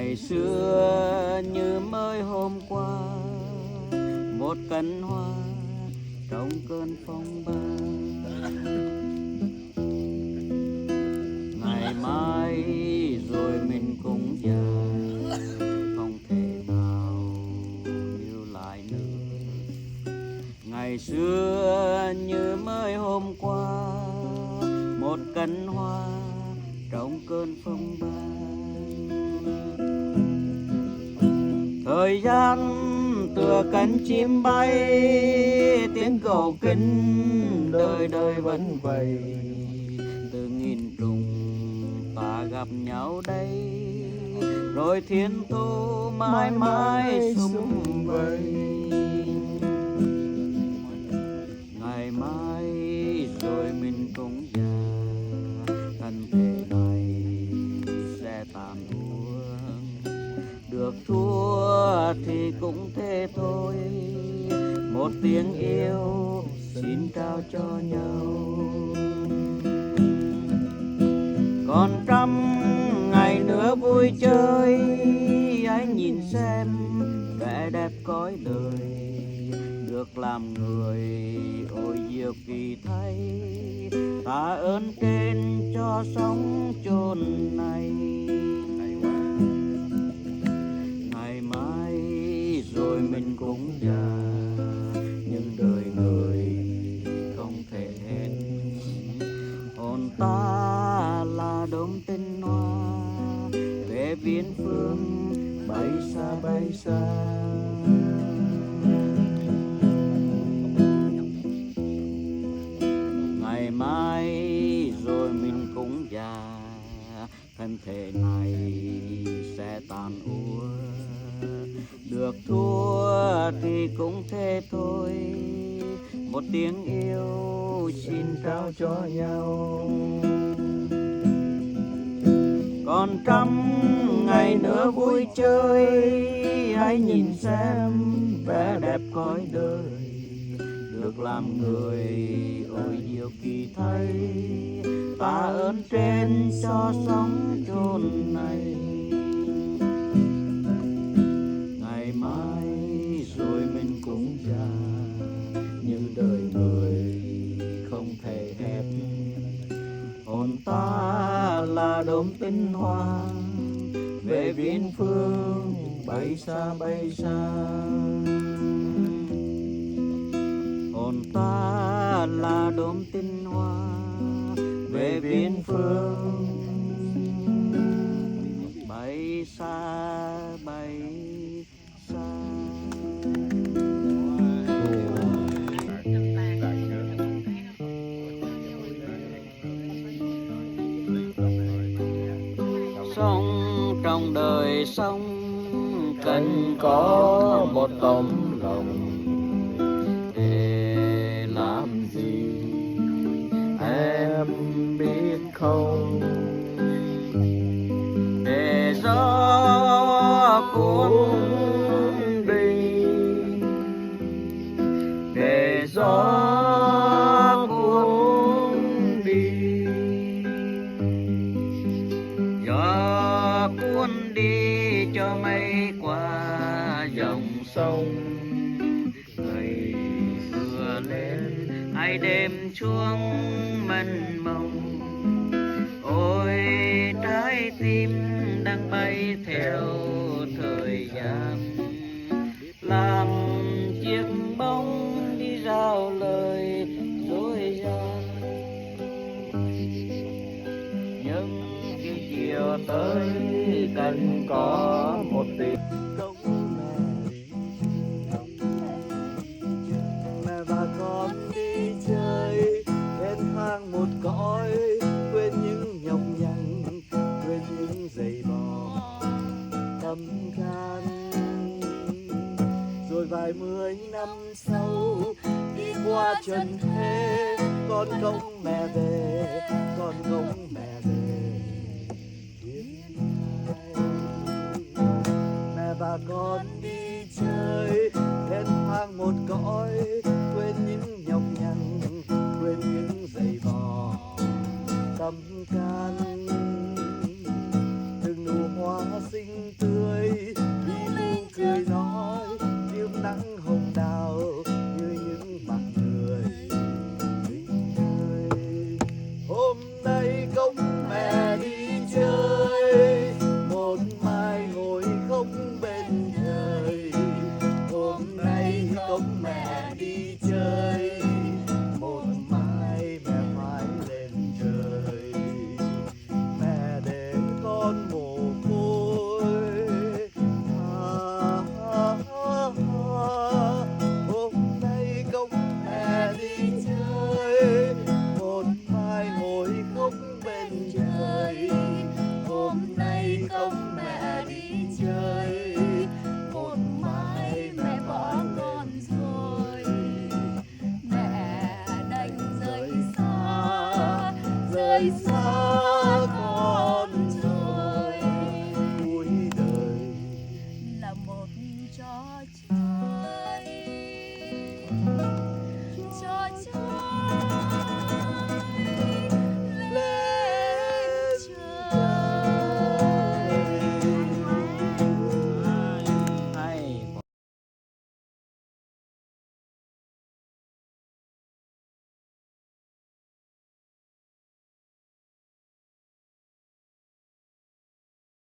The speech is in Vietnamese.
Ngày xưa như mới hôm qua, một cánh hoa trong cơn phong ba. Ngày mai rồi mình cũng già, không thể nào yêu lại nữa. Ngày xưa như mới hôm qua, một cánh hoa trong cơn phong ba. Thời gian tựa cánh chim bay, tiếng cầu kính đời đời vẫn vậy. Từ nghìn trùng ta gặp nhau đây, rồi thiên thu mãi mãi sum vầy. Ngày mai rồi mình cũng già, thân thể này sẽ tàn úa. Được thua thì cũng thế thôi, một tiếng yêu xin trao cho nhau. Còn trăm ngày nữa vui chơi, anh nhìn xem vẻ đẹp cõi đời. Được làm người ôi diệu kỳ thay, ta ơn trên cho sống chốn này. Ngày mai rồi mình cũng già, nhưng đời người không thể hết. Hồn ta là đốm tinh hoa, về viễn phương bay xa bay xa. Ngày mai rồi mình cũng già, thân thể này sẽ tàn úa. Được thua thì cũng thế thôi, một tiếng yêu xin trao cho nhau. Còn trăm ngày nữa vui chơi, hãy nhìn xem vẻ đẹp cõi đời. Được làm người ôi diệu kỳ thay, ta ơn trên cho sống chốn này. Ngày mai rồi mình cũng già, nhưng đời người không thể hết. Hồn ta là đốm tinh hoa, về viễn phương bay xa bay xa. Hồn ta là đốm tinh hoa, về viễn phương bay xa bay xa. Sống trong đời sống cần có một tấm lòng, để làm gì em biết không? Để gió cuốn đi, để gió cuốn đi, gió cuốn đi cho mây qua dòng sông. Ngày vừa lên hay đêm chuông mênh mông, ôi trái tim đang bay theo thời gian, làm chiếc bóng đi rao lời dối gian. Nhưng khi chiều tới cần có một tiếng mẹ và con đi chơi đến hang một cõi, quên những nhọc nhằn, quên những giày bò tâm can. Rồi vài mươi năm sau đi qua trần thế, con cống mẹ về, con cống mẹ về. Mẹ và con đi chơi đến hang một cõi, quên những nhọc nhằn, quên những giày vò tâm can. Từng nụ hoa xinh tươi đi lưu cười nói yêu nắng hồng đào như những mặt người xinh tươi. Hôm nay công mẹ đi chơi một mai ngồi khóc bên trời. Hôm nay công mẹ đi chơi một mai mẹ mãi lên trời. Mẹ để con mồ côi hôm nay công mẹ đi chơi một mai ngồi khóc bên trời. Hôm nay công mẹ đi chơi một mai mẹ bỏ con rồi. Mẹ đành rời xa